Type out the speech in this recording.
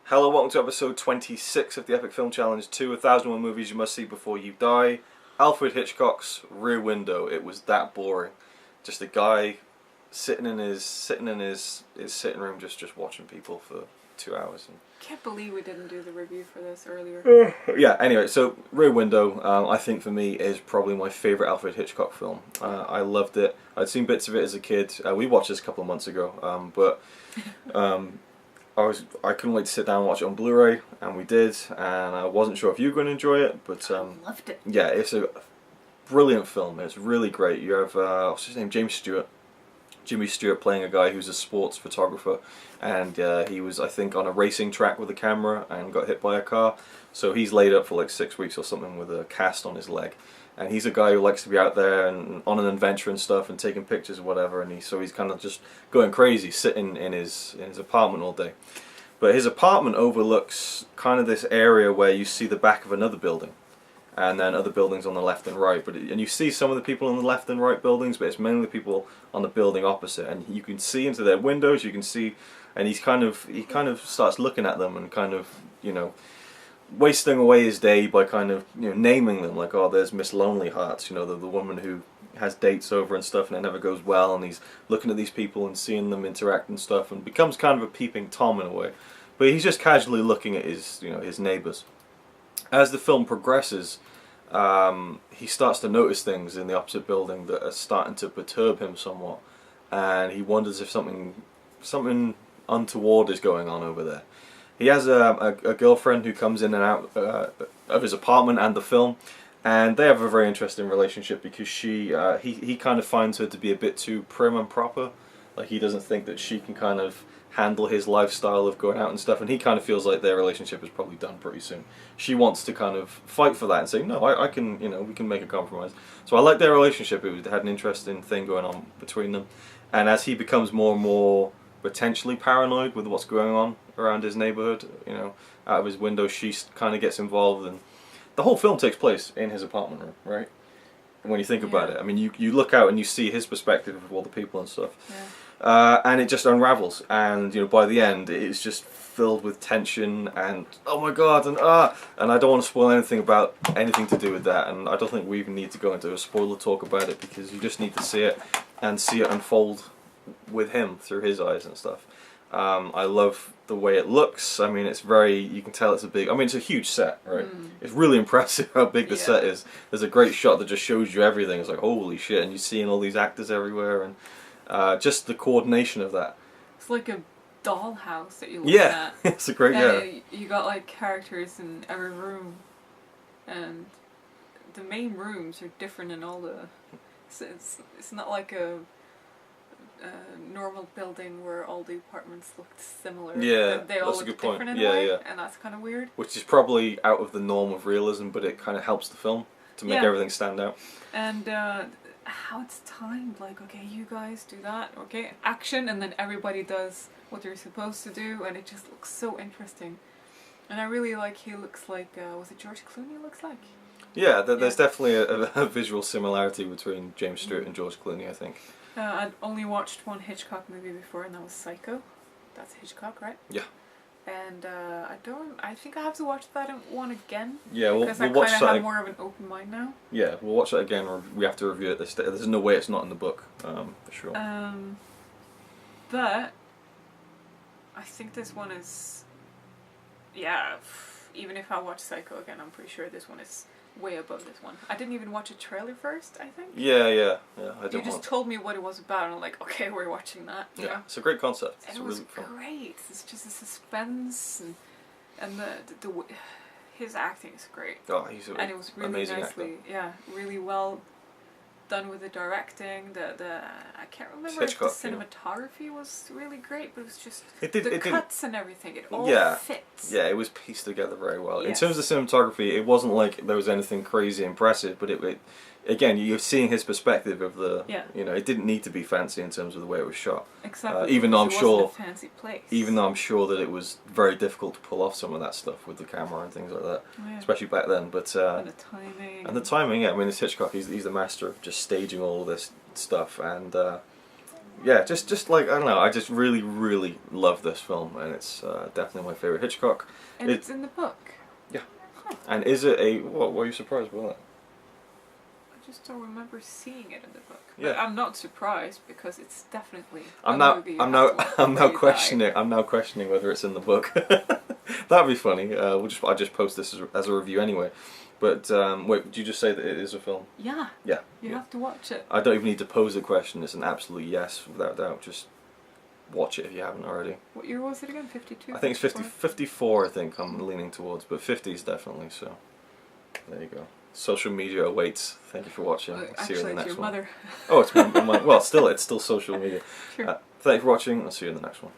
Hello, welcome to episode 26 of the Epic Film Challenge 2, 1001 movies you must see before you die. Alfred Hitchcock's Rear Window. It was that boring. Just a guy sitting in his sitting room just watching people for 2 hours. Can't believe we didn't do the review for this earlier. Yeah, anyway, so Rear Window, I think for me is probably my favourite Alfred Hitchcock film. I loved it. I'd seen bits of it as a kid. We watched this a couple of months ago, but I couldn't wait to sit down and watch it on Blu-ray, and we did, and I wasn't sure if you were going to enjoy it, but I loved it. yeah, it's a brilliant film. It's really great. You have what's his name, Jimmy Stewart playing a guy who's a sports photographer, and he was, I think, on a racing track with a camera and got hit by a car, so he's laid up for like 6 weeks or something with a cast on his leg. And he's a guy who likes to be out there and on an adventure and stuff and taking pictures or whatever, and he's kind of just going crazy, sitting in his apartment all day. But his apartment overlooks kind of this area where you see the back of another building, and then other buildings on the left and right. And you see some of the people in the left and right buildings, but it's mainly the people on the building opposite. And you can see into their windows. You can see, and he kind of starts looking at them and kind of, you know, wasting away his day by kind of, you know, naming them, like, oh, there's Miss Lonely Hearts, you know, the woman who has dates over and stuff, and it never goes well, and he's looking at these people and seeing them interact and stuff, and becomes kind of a peeping Tom in a way. But he's just casually looking at his, you know, his neighbours. As the film progresses, he starts to notice things in the opposite building that are starting to perturb him somewhat, and he wonders if something untoward is going on over there. He has a girlfriend who comes in and out of his apartment and the film, and they have a very interesting relationship because he kind of finds her to be a bit too prim and proper. Like, he doesn't think that she can kind of handle his lifestyle of going out and stuff, and he kind of feels like their relationship is probably done pretty soon. She wants to kind of fight for that and say, no, I can, you know, we can make a compromise. So I like their relationship. It had an interesting thing going on between them, and as he becomes more and more potentially paranoid with what's going on around his neighborhood, you know, out of his window, she kind of gets involved, and the whole film takes place in his apartment room, right? And when you think about it, I mean, you look out and you see his perspective of all the people and stuff, and it just unravels, and, you know, by the end it's just filled with tension and oh my god, and I don't want to spoil anything about anything to do with that, and I don't think we even need to go into a spoiler talk about it, because you just need to see it and see it unfold with him through his eyes and stuff. I love the way it looks. I mean, it's very, you can tell it's a big, I mean, it's a huge set, right? It's really impressive how big the set is. There's a great shot that just shows you everything. It's like, holy shit, and you're seeing all these actors everywhere, and just the coordination of that. It's like a dollhouse that you look at. It's a great, You got like characters in every room, and the main rooms are different in all the, it's not like a normal building where all the apartments looked similar. Yeah, they all that's a look good point. different in a way, and that's kind of weird. Which is probably out of the norm of realism, but it kind of helps the film to make everything stand out. And how it's timed, like, okay, you guys do that, okay, action, and then everybody does what they're supposed to do, and it just looks so interesting. And I really like, he looks like, was it George Clooney looks like? Yeah, there's definitely a visual similarity between James Stewart and George Clooney, I think. I'd only watched one Hitchcock movie before, and that was Psycho. That's Hitchcock, right? Yeah. And I think I have to watch that one again. Yeah, because I kind of have more of an open mind now. Yeah, we'll watch that again. We have to review it this day. There's no way it's not in the book, for sure. But I think this one is, even if I watch Psycho again, I'm pretty sure this one is way above this one. I didn't even watch a trailer first, I think. Yeah. You just told me what it was about, and I'm like, okay, we're watching that. Yeah, know? It's a great concept. It was great. It's just a suspense, and the his acting is great. Oh, he's and it was really amazing nicely, actor. really well done with the directing. I can't remember Hitchcock, if the cinematography was really great, but it was just the cuts and everything. It all fits. Yeah, it was pieced together very well. Yes. In terms of cinematography, it wasn't like there was anything crazy impressive, but it again, you're seeing his perspective of the, you know, it didn't need to be fancy in terms of the way it was shot. Exactly. Even though I'm sure, a fancy place. Even though I'm sure that it was very difficult to pull off some of that stuff with the camera and things like that, especially back then. But and the timing. I mean, it's Hitchcock. He's the master of just staging all of this stuff, and yeah, just like, I don't know, I just really, really love this film, and it's definitely my favourite Hitchcock. And it's in the book. Yeah. Huh. And is it a... What, were you surprised by that? I just don't remember seeing it in the book. Yeah. But I'm not surprised because it's definitely I'm a now movie you I'm have now to watch I'm now before you questioning die. I'm now questioning whether it's in the book. That'd be funny. I'll just post this as a review anyway. But wait, did you just say that it is a film? Yeah. Yeah. You have to watch it. I don't even need to pose a question. It's an absolute yes, without doubt. Just watch it if you haven't already. What year was it again? 52? I think it's 50, 54? 54, I think I'm leaning towards, but 50s definitely, so there you go. Social media awaits. Thank you for watching. I'll see you in Actually, the it's next your one. mother. Oh, it's my well, still, it's still social media. Sure. Thank you for watching. I'll see you in the next one.